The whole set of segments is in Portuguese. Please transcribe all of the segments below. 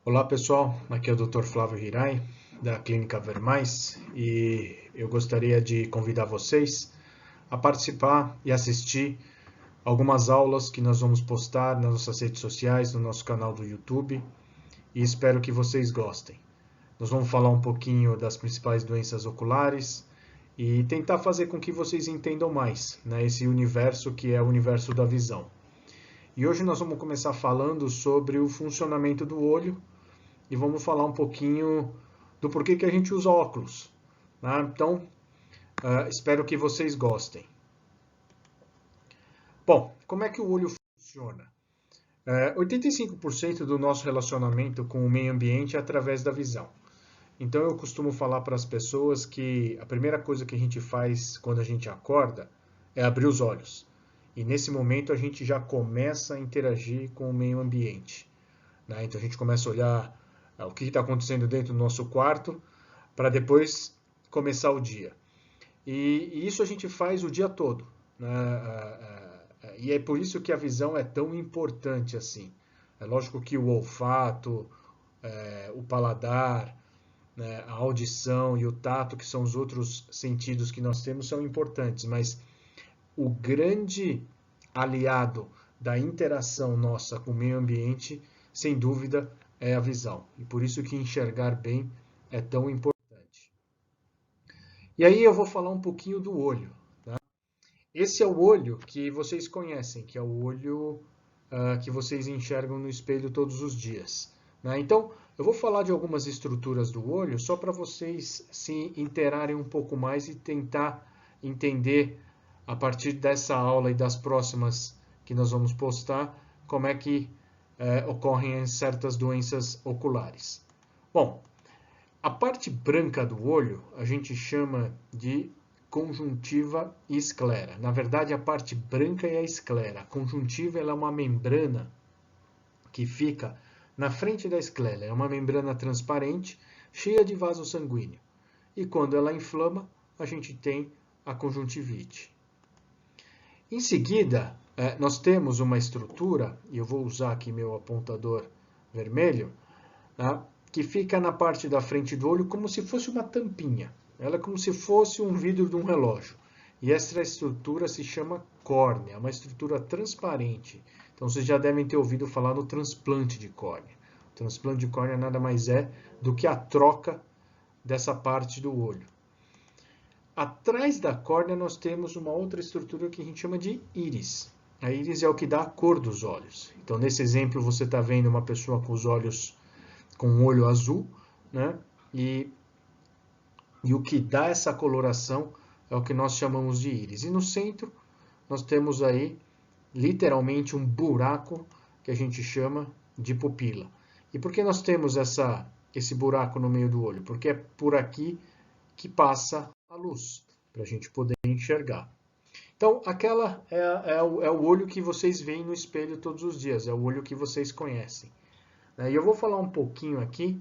Olá pessoal, aqui é o Dr. Flávio Hirai, da Clínica Vermais, e eu gostaria de convidar vocês a participar e assistir algumas aulas que nós vamos postar nas nossas redes sociais, no nosso canal do YouTube, e espero que vocês gostem. Nós vamos falar um pouquinho das principais doenças oculares e tentar fazer com que vocês entendam mais, né, esse universo que é o universo da visão. E hoje nós vamos começar falando sobre o funcionamento do olho e vamos falar um pouquinho do porquê que a gente usa óculos. Né? Então, espero que vocês gostem. Bom, como é que o olho funciona? 85% do nosso relacionamento com o meio ambiente é através da visão. Então, eu costumo falar para as pessoas que a primeira coisa que a gente faz quando a gente acorda é abrir os olhos. E nesse momento a gente já começa a interagir com o meio ambiente. Né? Então, a gente começa a olhar o que está acontecendo dentro do nosso quarto, para depois começar o dia. E isso a gente faz o dia todo. Né? E é por isso que a visão é tão importante assim. É lógico que o olfato, o paladar, né, a audição e o tato, que são os outros sentidos que nós temos, são importantes, mas o grande aliado da interação nossa com o meio ambiente, sem dúvida, é a visão. E por isso que enxergar bem é tão importante. E aí eu vou falar um pouquinho do olho. Tá? Esse é o olho que vocês conhecem, que é o olho que vocês enxergam no espelho todos os dias. Né? Então, eu vou falar de algumas estruturas do olho só para vocês se interarem um pouco mais e tentar entender, a partir dessa aula e das próximas que nós vamos postar, como é que ocorrem certas doenças oculares. Bom, a parte branca do olho a gente chama de conjuntiva e esclera. Na verdade, a parte branca é a esclera. A conjuntiva ela é uma membrana que fica na frente da esclera. É uma membrana transparente, cheia de vaso sanguíneo. E quando ela inflama, a gente tem a conjuntivite. Em seguida, nós temos uma estrutura, e eu vou usar aqui meu apontador vermelho, tá? Que fica na parte da frente do olho como se fosse uma tampinha. Ela é como se fosse um vidro de um relógio. E essa estrutura se chama córnea, uma estrutura transparente. Então vocês já devem ter ouvido falar no transplante de córnea. O transplante de córnea nada mais é do que a troca dessa parte do olho. Atrás da córnea nós temos uma outra estrutura que a gente chama de íris. A íris é o que dá a cor dos olhos. Então nesse exemplo você está vendo uma pessoa com os olhos com um olho azul, né? E o que dá essa coloração é o que nós chamamos de íris. E no centro nós temos aí literalmente um buraco que a gente chama de pupila. E por que nós temos esse buraco no meio do olho? Porque é por aqui que passa a luz, para a gente poder enxergar. Então, aquela é o olho que vocês veem no espelho todos os dias, é o olho que vocês conhecem. E eu vou falar um pouquinho aqui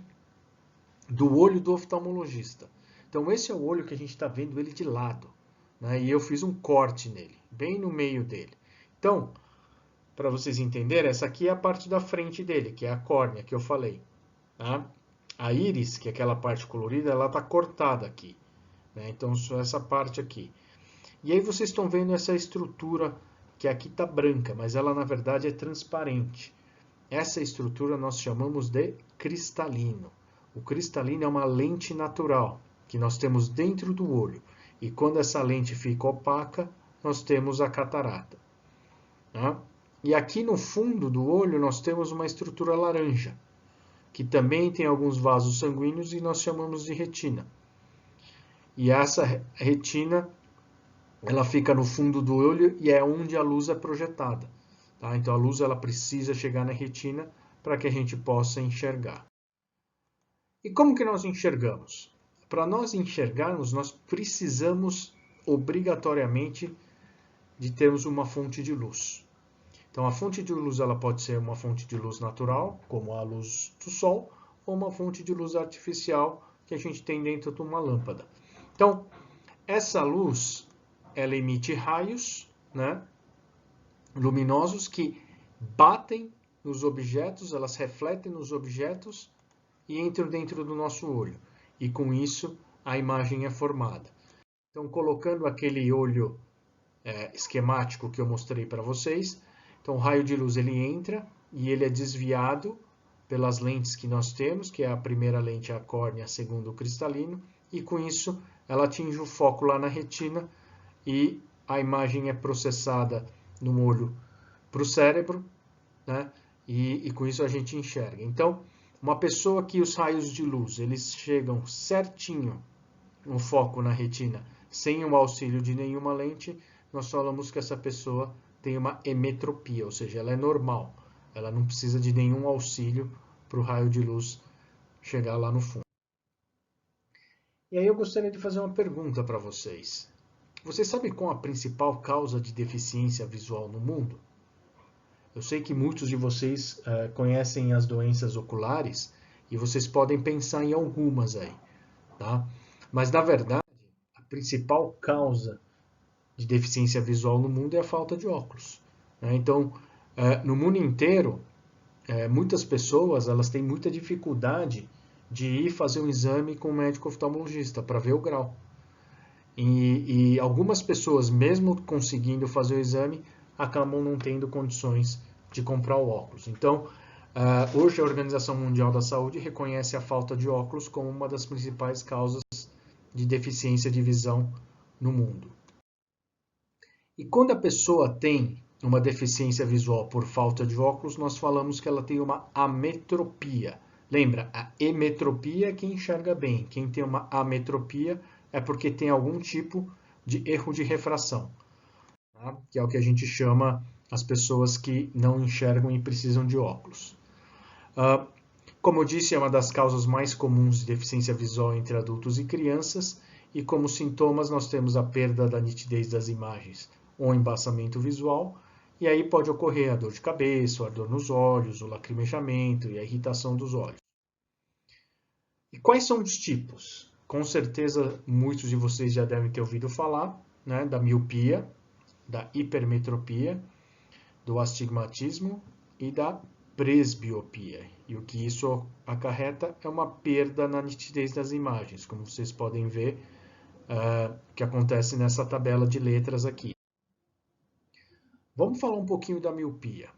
do olho do oftalmologista. Então, esse é o olho que a gente está vendo ele de lado. Né? E eu fiz um corte nele, bem no meio dele. Então, para vocês entenderem, essa aqui é a parte da frente dele, que é a córnea que eu falei. Tá? A íris, que é aquela parte colorida, ela está cortada aqui. Né? Então, só essa parte aqui. E aí vocês estão vendo essa estrutura que aqui está branca, mas ela na verdade é transparente. Essa estrutura nós chamamos de cristalino. O cristalino é uma lente natural que nós temos dentro do olho. E quando essa lente fica opaca, nós temos a catarata. Tá? E aqui no fundo do olho nós temos uma estrutura laranja, que também tem alguns vasos sanguíneos e nós chamamos de retina. E essa retina, ela fica no fundo do olho e é onde a luz é projetada. Tá? Então a luz ela precisa chegar na retina para que a gente possa enxergar. E como que nós enxergamos? Para nós enxergarmos, nós precisamos obrigatoriamente de termos uma fonte de luz. Então a fonte de luz ela pode ser uma fonte de luz natural, como a luz do sol, ou uma fonte de luz artificial que a gente tem dentro de uma lâmpada. Então, essa luz ela emite raios, né, luminosos que batem nos objetos, elas refletem nos objetos e entram dentro do nosso olho. E com isso, a imagem é formada. Então, colocando aquele olho esquemático que eu mostrei para vocês, então o raio de luz ele entra e ele é desviado pelas lentes que nós temos, que é a primeira lente a córnea, a segunda o cristalino, e com isso ela atinge o foco lá na retina e a imagem é processada no olho para o cérebro, né? E com isso a gente enxerga. Então, uma pessoa que os raios de luz eles chegam certinho no foco na retina, sem o auxílio de nenhuma lente, nós falamos que essa pessoa tem uma emetropia, ou seja, ela é normal. Ela não precisa de nenhum auxílio para o raio de luz chegar lá no fundo. E aí eu gostaria de fazer uma pergunta para vocês. Vocês sabem qual a principal causa de deficiência visual no mundo? Eu sei que muitos de vocês conhecem as doenças oculares e vocês podem pensar em algumas aí, tá? Mas na verdade, a principal causa de deficiência visual no mundo é a falta de óculos, né? Então, no mundo inteiro, muitas pessoas elas têm muita dificuldade de ir fazer um exame com um médico oftalmologista para ver o grau. E algumas pessoas, mesmo conseguindo fazer o exame, acabam não tendo condições de comprar o óculos. Então, hoje a Organização Mundial da Saúde reconhece a falta de óculos como uma das principais causas de deficiência de visão no mundo. E quando a pessoa tem uma deficiência visual por falta de óculos, nós falamos que ela tem uma ametropia. Lembra, a emetropia é quem enxerga bem. Quem tem uma ametropia é porque tem algum tipo de erro de refração, tá? Que é o que a gente chama as pessoas que não enxergam e precisam de óculos. Como eu disse, é uma das causas mais comuns de deficiência visual entre adultos e crianças, e como sintomas nós temos a perda da nitidez das imagens ou embaçamento visual, e aí pode ocorrer a dor de cabeça, a dor nos olhos, o lacrimejamento e a irritação dos olhos. E quais são os tipos? Com certeza muitos de vocês já devem ter ouvido falar, né, da miopia, da hipermetropia, do astigmatismo e da presbiopia. E o que isso acarreta é uma perda na nitidez das imagens, como vocês podem ver, que acontece nessa tabela de letras aqui. Vamos falar um pouquinho da miopia.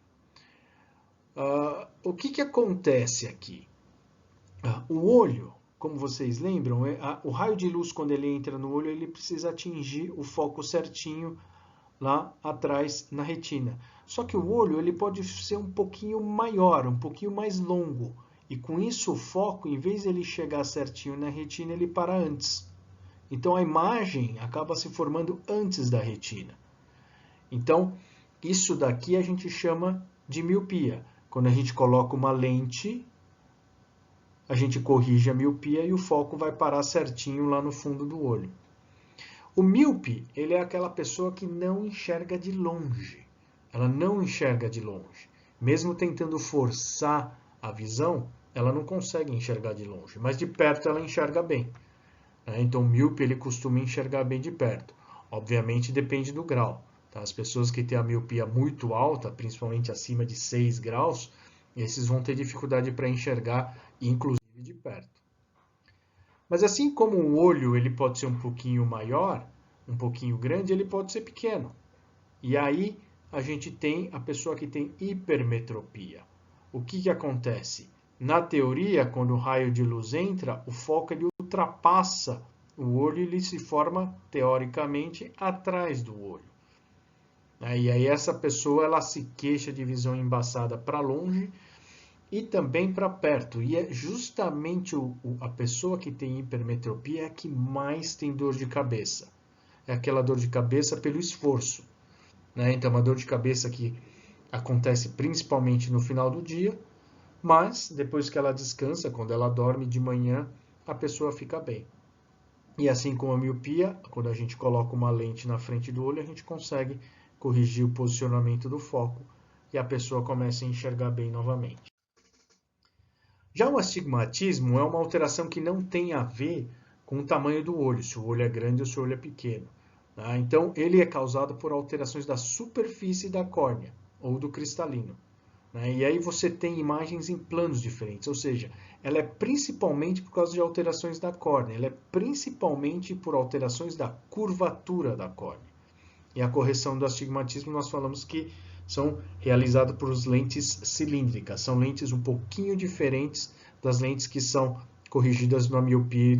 O que acontece aqui? O olho, como vocês lembram, o raio de luz, quando ele entra no olho, ele precisa atingir o foco certinho lá atrás na retina. Só que o olho ele pode ser um pouquinho maior, um pouquinho mais longo. E com isso o foco, em vez de ele chegar certinho na retina, ele para antes. Então a imagem acaba se formando antes da retina. Então, isso daqui a gente chama de miopia. Quando a gente coloca uma lente, a gente corrige a miopia e o foco vai parar certinho lá no fundo do olho. O míope, ele é aquela pessoa que não enxerga de longe. Ela não enxerga de longe. Mesmo tentando forçar a visão, ela não consegue enxergar de longe. Mas de perto ela enxerga bem. Então o míope ele costuma enxergar bem de perto. Obviamente depende do grau. Tá? As pessoas que têm a miopia muito alta, principalmente acima de 6 graus, esses vão ter dificuldade para enxergar, inclusive de perto. Mas assim como o olho ele pode ser um pouquinho maior, um pouquinho grande, ele pode ser pequeno. E aí a gente tem a pessoa que tem hipermetropia. O que acontece? Na teoria, quando o raio de luz entra, o foco ele ultrapassa o olho e ele se forma, teoricamente, atrás do olho. E aí essa pessoa ela se queixa de visão embaçada para longe e também para perto. E é justamente a pessoa que tem hipermetropia que mais tem dor de cabeça. É aquela dor de cabeça pelo esforço. Então, uma dor de cabeça que acontece principalmente no final do dia, mas depois que ela descansa, quando ela dorme de manhã, a pessoa fica bem. E assim como a miopia, quando a gente coloca uma lente na frente do olho, a gente consegue corrigir o posicionamento do foco e a pessoa começa a enxergar bem novamente. Já o astigmatismo é uma alteração que não tem a ver com o tamanho do olho, se o olho é grande ou se o olho é pequeno. Então, ele é causado por alterações da superfície da córnea ou do cristalino. né? E aí você tem imagens em planos diferentes, ou seja, ela é principalmente por causa de alterações da córnea, ela é principalmente por alterações da curvatura da córnea. E a correção do astigmatismo nós falamos que são realizadas por lentes cilíndricas, são lentes um pouquinho diferentes das lentes que são corrigidas na miopia e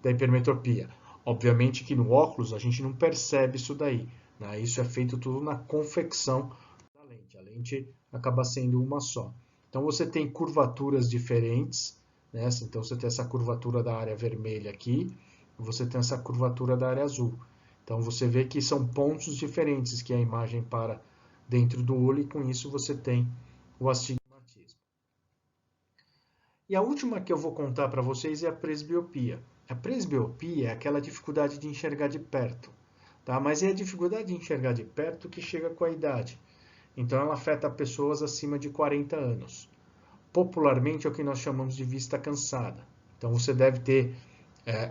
da hipermetropia. Obviamente que no óculos a gente não percebe isso daí, né? Isso é feito tudo na confecção da lente. A lente acaba sendo uma só. Então você tem curvaturas diferentes, né? Então você tem essa curvatura da área vermelha aqui, e você tem essa curvatura da área azul. Então você vê que são pontos diferentes que a imagem para dentro do olho e com isso você tem o astigmatismo. E a última que eu vou contar para vocês é a presbiopia. A presbiopia é aquela dificuldade de enxergar de perto, tá? Mas é a dificuldade de enxergar de perto que chega com a idade. Então ela afeta pessoas acima de 40 anos. Popularmente é o que nós chamamos de vista cansada. Então você deve ter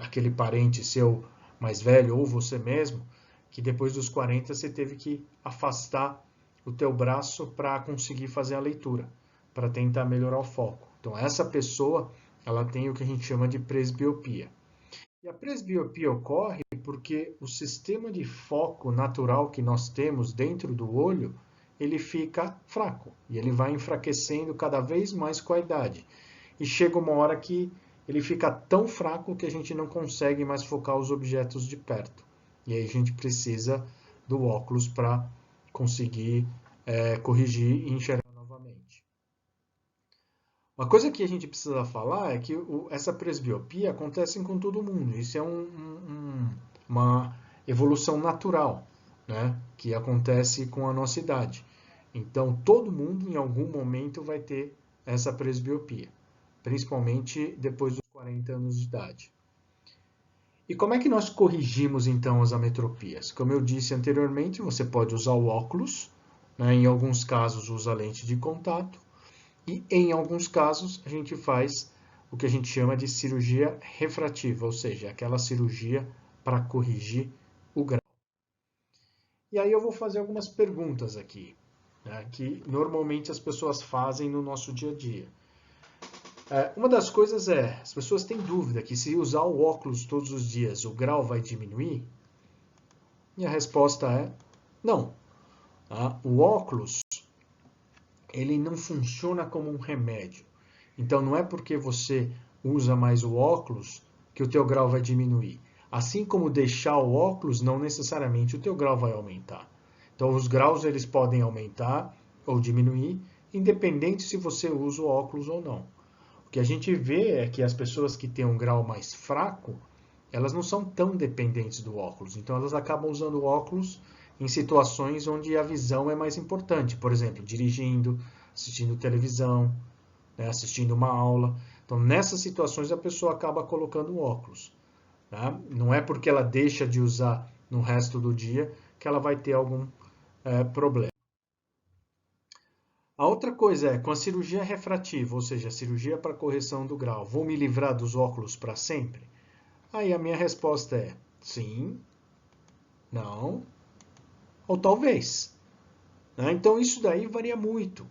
aquele parente seu mais velho ou você mesmo, que depois dos 40 você teve que afastar o teu braço para conseguir fazer a leitura, para tentar melhorar o foco. Então essa pessoa, ela tem o que a gente chama de presbiopia. E a presbiopia ocorre porque o sistema de foco natural que nós temos dentro do olho, ele fica fraco e ele vai enfraquecendo cada vez mais com a idade. E chega uma hora que ele fica tão fraco que a gente não consegue mais focar os objetos de perto. E aí a gente precisa do óculos para conseguir corrigir e enxergar novamente. Uma coisa que a gente precisa falar é que essa presbiopia acontece com todo mundo. Isso é uma evolução natural, né, que acontece com a nossa idade. Então, todo mundo em algum momento vai ter essa presbiopia, principalmente depois dos 40 anos de idade. E como é que nós corrigimos então as ametropias? Como eu disse anteriormente, você pode usar o óculos, né, em alguns casos usa lente de contato, e em alguns casos a gente faz o que a gente chama de cirurgia refrativa, ou seja, aquela cirurgia para corrigir o grau. E aí eu vou fazer algumas perguntas aqui, né, que normalmente as pessoas fazem no nosso dia a dia. Uma das coisas é, as pessoas têm dúvida que se usar o óculos todos os dias, o grau vai diminuir? E a resposta é não. Tá? O óculos, ele não funciona como um remédio. Então não é porque você usa mais o óculos que o teu grau vai diminuir. Assim como deixar o óculos, não necessariamente o teu grau vai aumentar. Então os graus eles podem aumentar ou diminuir, independente se você usa o óculos ou não. O que a gente vê é que as pessoas que têm um grau mais fraco, elas não são tão dependentes do óculos. Então elas acabam usando o óculos em situações onde a visão é mais importante. Por exemplo, dirigindo, assistindo televisão, né, assistindo uma aula. Então nessas situações a pessoa acaba colocando o óculos. Tá? Não é porque ela deixa de usar no resto do dia que ela vai ter algum problema. A outra coisa é, com a cirurgia refrativa, ou seja, a cirurgia para correção do grau, vou me livrar dos óculos para sempre? Aí a minha resposta é sim, não, ou talvez. Né? Então isso daí varia muito.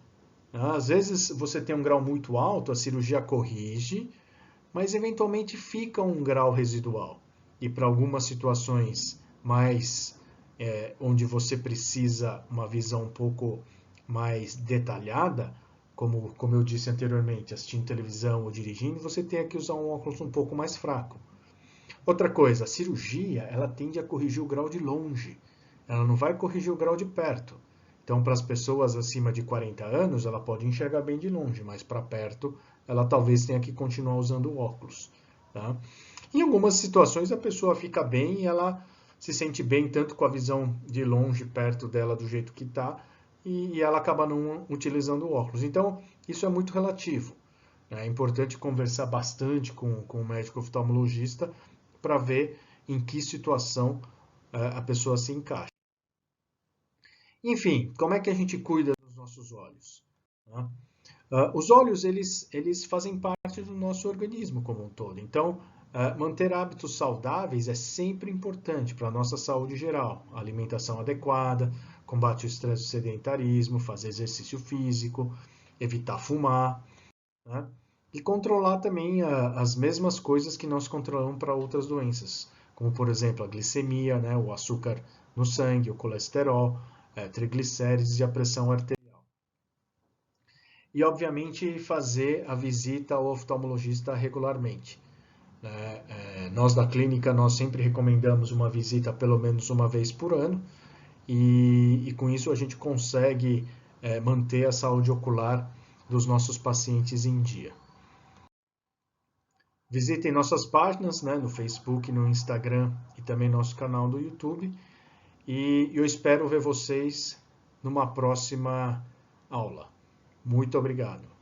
Né? Às vezes você tem um grau muito alto, a cirurgia corrige, mas eventualmente fica um grau residual. E para algumas situações mais onde você precisa uma visão um pouco mais detalhada, como eu disse anteriormente, assistindo televisão ou dirigindo, você tem que usar um óculos um pouco mais fraco. Outra coisa, a cirurgia, ela tende a corrigir o grau de longe, ela não vai corrigir o grau de perto. Então, para as pessoas acima de 40 anos, ela pode enxergar bem de longe, mas para perto, ela talvez tenha que continuar usando o óculos. Tá? Em algumas situações, a pessoa fica bem e ela se sente bem tanto com a visão de longe, perto dela, do jeito que está, e ela acaba não utilizando o óculos. Então, isso é muito relativo. É importante conversar bastante com o médico oftalmologista para ver em que situação a pessoa se encaixa. Enfim, como é que a gente cuida dos nossos olhos? Né? Os olhos, eles fazem parte do nosso organismo como um todo. Então, manter hábitos saudáveis é sempre importante para a nossa saúde geral. Alimentação adequada, combate ao estresse e sedentarismo, fazer exercício físico, evitar fumar, né? E controlar também as mesmas coisas que nós controlamos para outras doenças, como por exemplo a glicemia, né? O açúcar no sangue, o colesterol, triglicérides e a pressão arterial. E obviamente fazer a visita ao oftalmologista regularmente. Nós da clínica, nós sempre recomendamos uma visita pelo menos uma vez por ano, e com isso a gente consegue manter a saúde ocular dos nossos pacientes em dia. Visitem nossas páginas, né, no Facebook, no Instagram e também nosso canal do YouTube. E eu espero ver vocês numa próxima aula. Muito obrigado.